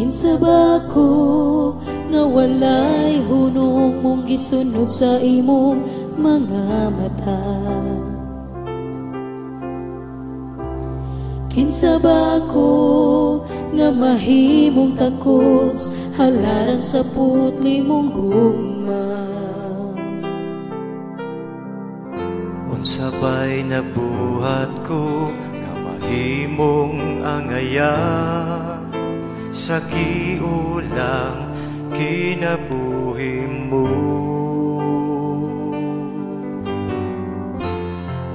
Kinsa ba ko nga walay hunong mong gisunod sa imong mga mata? Kinsa ba ko nga mahimong takos halaran sa putli mong gugma? Unsa ba'y nabuhat ko nga mahimong angaya sa kiulang kinabuhi mo?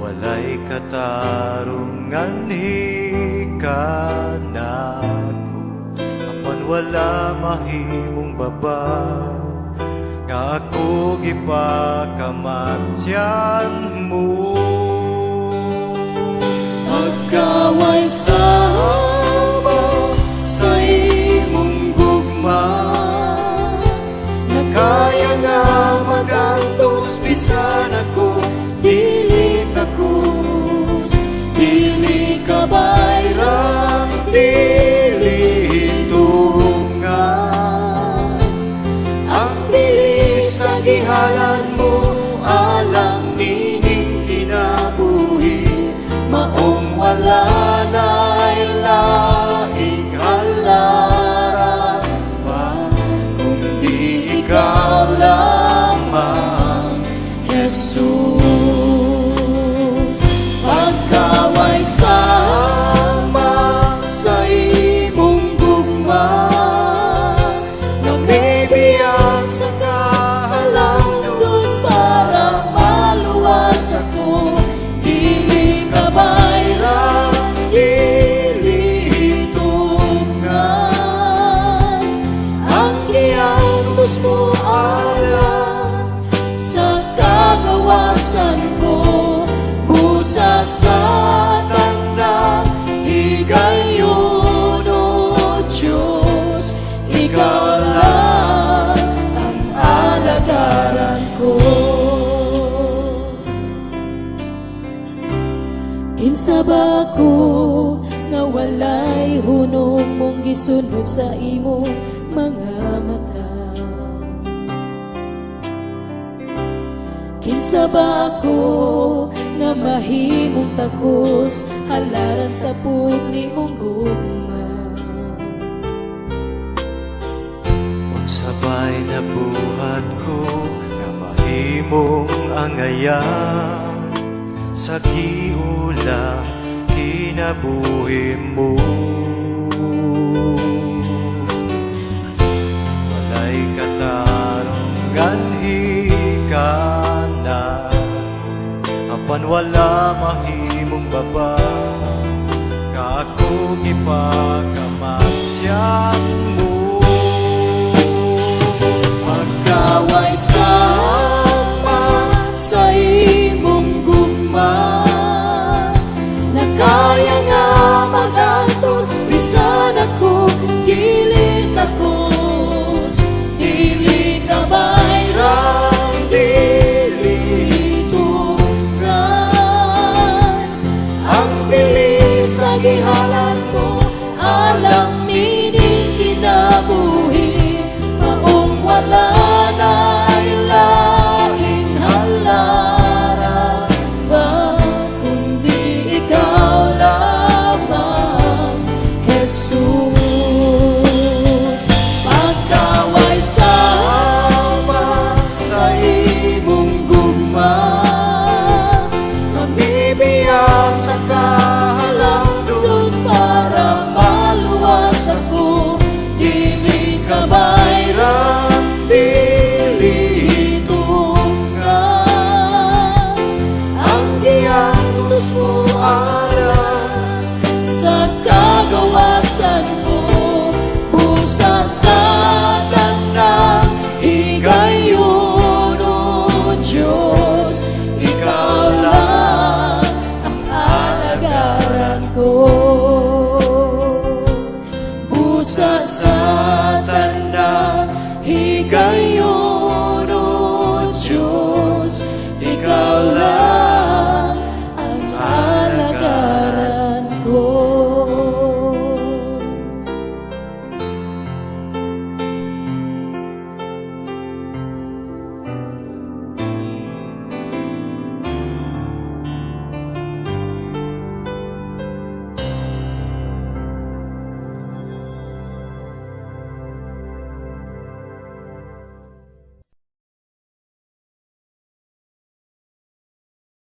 Walay katarungan hikanako, apan wala mahimong babag nga ako gipakamatyan mo. Magkaway sama sa imong gugma, Kaya nga magantos bisan ako dili takos, dili ka bayrang, dili tungan. ang bilis sa Gihalan mo alang nining kinabuhi, maong wala na'y laing halaran pa, kundi ikaw lamang, Jesus. Pagkaway sama sa imong gugma, na may biyag sa kahalangdon para maluwas ako. Dili ka bayrang, dili tungan, ang giangtos mo alam sa kagawasan ko. Busa sa tanda higayon, O Diyos, ikaw lang ang alagaran ko. Kinsa ba ko nga walay hunong mong gisunod sa imong mga mata? Kinsa ba ako nga mahimong takos halaran sa putli mong gugma? Unsa ba'y nabuhat ko nga mahimong angaya sa kiulang kinabuhi mo? Walay katarungan hikanan, apan wala mahimong baba nga ako gipakamatyan mo. Magkaway sama sa imong gugma, na kaya nga magantos bisan ako dili takos, dili ka bayrang, dili tungan, ang bilis sa gihalan mo alang nining kinabuhi, maong wala na'y laing halaran pa, kundi ikaw lamang, Jesus. Pagkaway sama sa imong gugma, Mamibiyag sa kahalangdon para maluwas ako. Dili ka bayrang, dili tungan, ang giangtos mo alam sa kagawa